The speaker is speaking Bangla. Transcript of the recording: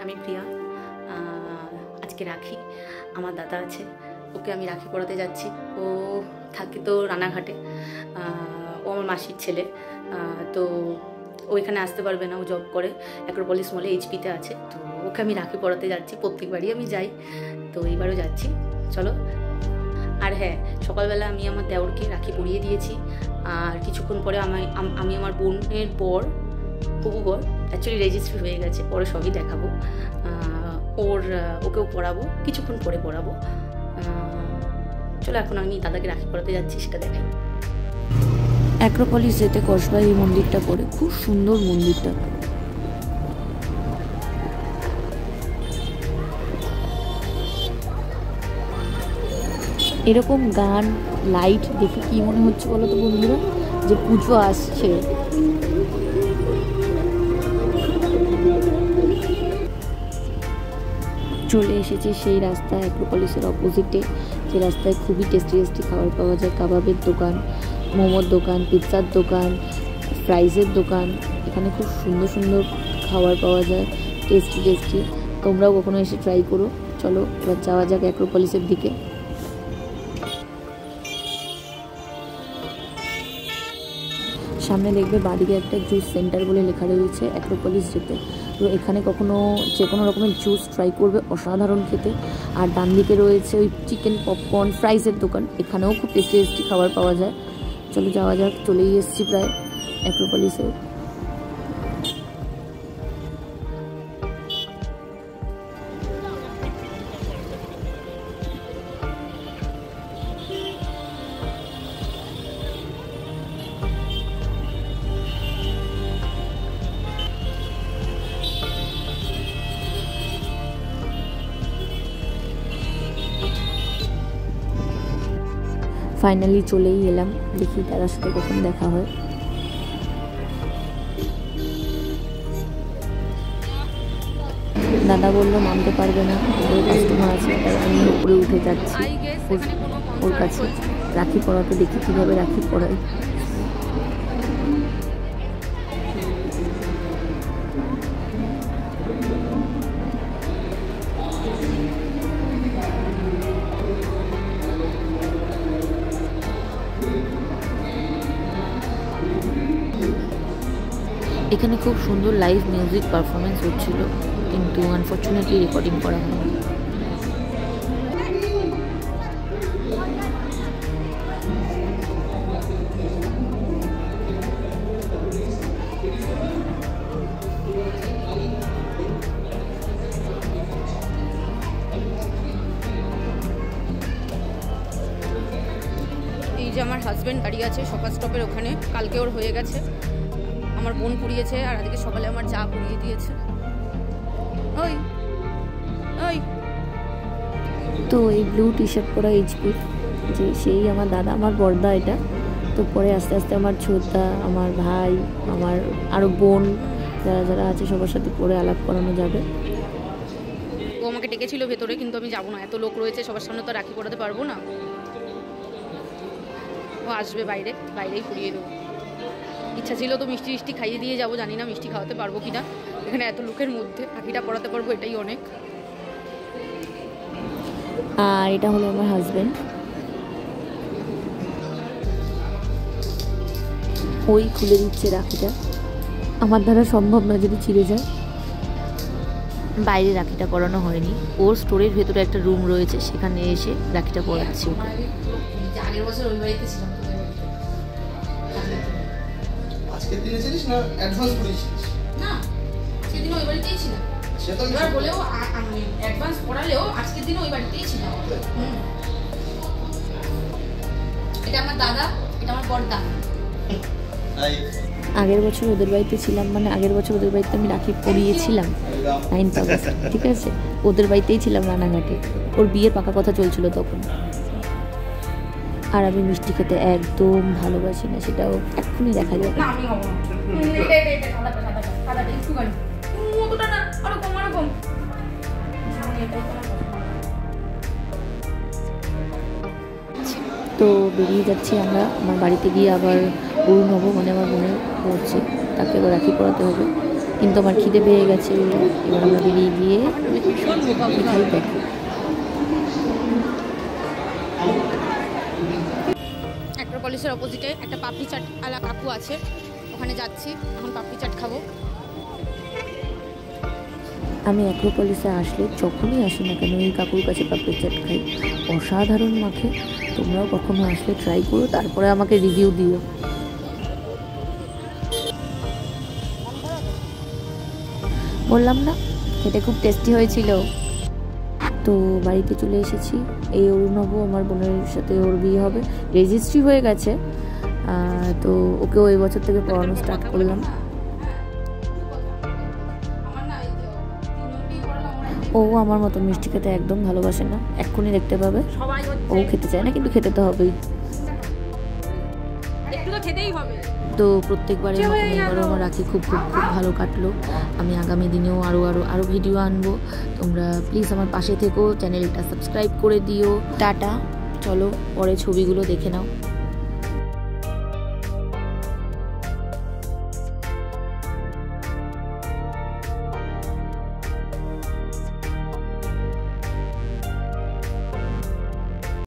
আমি প্রিয়া। আজকে রাখি, আমার দাদা আছে, ওকে আমি রাখি পরাতে যাচ্ছি। ও থাকে তো রানাঘাটে, ও আমার মাসির ছেলে। তো ও এখানে আসতে পারবে না, ও জব করে অ্যাক্রোপলিস মলে এইচপিতে আছে। তো ওকে আমি রাখি পরাতে যাচ্ছি, প্রত্যেকবারই আমি যাই, তো এইবারও যাচ্ছি। চলো। আর হ্যাঁ, সকালবেলা আমি আমার দেওরকে রাখি পরিয়ে দিয়েছি। আর কিছুক্ষণ পরে আমি আমার বোনের বর, হবু বর, অ্যাকচুয়ালি রেজিস্ট্রি হয়ে গেছে, পরে সবই দেখাবো। ওকেও পড়াবো, কিছুক্ষণ পরে পড়াবো। চলো, এখন আমি দাদাকে রাখি পরাতে যাচ্ছি, সেটা দেখাই। অ্যাক্রোপলিস যেতে কসবায় এই মন্দিরটা পড়ে, খুব সুন্দর মন্দিরটা। এরকম গান, লাইট দেখে কি মনে হচ্ছে বলো তো বন্ধুরা, যে পুজো আসছে। চলে এসেছে সেই রাস্তা অ্যাক্রোপলিসের অপোজিটে, যে রাস্তায় খুবই টেস্টি টেস্টি খাবার পাওয়া যায়। কাবাবের দোকান, মোমোর দোকান, পিৎজার দোকান, ফ্রাইজের দোকান। এখানে খুব সুন্দর সুন্দর খাবার পাওয়া যায়, টেস্টি টেস্টি। তোমরাও কখনো এসে ট্রাই করো। চলো এবার যাওয়া যাক অ্যাক্রোপলিসের দিকে। সামনে দেখবে বাদিকে একটা জুস সেন্টার বলে লেখা রয়েছে অ্যাক্রোপলিস যেতে। তো এখানে কখনো যে কোনো রকমের জুস ট্রাই করবে, অসাধারণ খেতে। আর ডান দিকে রয়েছে ওই চিকেন, পপকর্ন, ফ্রাইজের দোকান। এখানেও খুব টেস্টি টেস্টি খাবার পাওয়া যায়। চলো যাওয়া যাক, চলেই এসেছি প্রায় অ্যাক্রোপলিসে। ফাইনালি চলেই এলাম, দেখি দাদার সাথে কখন দেখা হয়। দাদা বললো নামতে পারবে না, ওর কাস্টমার আছে, তাই আমি উপরে উঠে যাচ্ছি ওর কাছে রাখি পরাতে, দেখি কীভাবে রাখি পরাই। এখানে খুব সুন্দর লাইভ মিউজিক পারফরমেন্স হচ্ছিল, কিন্তু আনফর্চুনেটলি রেকর্ডিং করা হয়নি। এই যে আমার হাজব্যান্ড গাড়ি আছে সকাল স্টপের ওখানে, কালকে ওর হয়ে গেছে। আমার বোন পুড়িয়েছে, আর আজকে সকালে আমার যা পুড়িয়ে দিয়েছে। ওই ওই তো এই ব্লু টি শার্ট পরা এইচপি, যে সেই আমার দাদা, আমার বড়দা এটা। তো পরে আস্তে আস্তে আমার ছোটদা, আমার ভাই, আমার আরও বোন যারা যারা আছে সবার সাথে পরে আলাপ করানো যাবে। ও আমাকে ডেকেছিল ভেতরে, কিন্তু আমি যাবো না, এত লোক রয়েছে, সবার সামনে তো রাখি পরাতে পারবো না। ও আসবে বাইরেই পুড়িয়ে দেবো। ইচ্ছা ছিল তো মিষ্টি মিষ্টি খাইয়ে দিয়ে যাবো, জানি না মিষ্টি খাওয়াতে পারবো কিনা। এখানে এত লোকের মধ্যে রাখিটা পরাতে পারবো, এটাই অনেক। আর এটা হলো আমার হাজব্যান্ড, ওই খুলে দিচ্ছে রাখিটা। আমার দ্বারা সম্ভব না যদি ছিঁড়ে যায়। বাইরে রাখিটা পরানো হয়নি, ওর স্টোরের ভেতরে একটা রুম রয়েছে, সেখানে এসে রাখিটা পরাচ্ছি ওকে। আগের বছর ওই বাড়িতে ছিলাম। আজকের দিনে ছিলিস না অ্যাডভান্স করেছিস? না, সেদিন ওই বাড়িতেই ছিলাম। সেটা এবার বলেও আমি অ্যাডভান্স পড়ালেও আজকের দিন ওই বাড়িতেই ছিলাম। এটা আমার দাদা, এটা আমার বড়দা। আগের বছর ওদের বাড়িতে ছিলাম, মানে আগের বছর ওদের বাড়িতে আমি রাখি পরিয়েছিলাম 9th আগস্ট, ঠিক আছে? ওদের বাড়িতেই ছিলাম রানাঘাটে, ওর বিয়ের পাকা কথা চলছিল তখন। আর আমি মিষ্টি খেতে একদম ভালোবাসি না, সেটাও এক্ষুনি দেখা যাবে। তো বেরিয়ে যাচ্ছি আমরা, আমার বাড়িতে গিয়ে আবার অরুণ হবো, মানে আমার বোনের হচ্ছে, তাকে এবার রাখি পরাতে হবে। কিন্তু আমার খিদে পেয়ে গেছে, এবার আমরা বেরিয়ে গিয়ে খাই দেখো। অ্যাক্রোপলিসের অপোজিটে একটা পাপড়ি চাট আলা কাকু আছে, ওখানে যাচ্ছি, এখন পাপড়ি চাট খাবো। আমি অ্যাক্রোপলিসে আসলে যখনই আসি না কেন এই কাকুর কাছে পাপড়ি চাট খাই, অসাধারণ মাখে। তোমরাও কখনো আসলে ট্রাই করো, তারপরে আমাকে রিভিউ দিও। বললাম না খেতে খুব টেস্টি হয়েছিল। তো বাড়িতে চলে এসেছি। এই অরুণব আমার বোনের সাথে ওর বিয়ে হবে, রেজিস্ট্রি হয়ে গেছে, তো ওকেও এই বছর থেকে পড়ানো স্টার্ট করলাম। ও আমার মতো মিষ্টি খেতে একদম ভালোবাসে না, এক্ষুনি দেখতে পাবে। ও খেতে চায় না, কিন্তু খেতে তো হবেই, তো প্রত্যেকবারের মতো এবারও আমার রাখি খুব খুব খুব ভালো কাটলো। আমি আগামী দিনেও আরও ভিডিও আনবো। তোমরা প্লিজ আমার পাশে থেকো, চ্যানেলটা সাবস্ক্রাইব করে দিও। টাটা, চলো পরে ছবিগুলো দেখে নাও।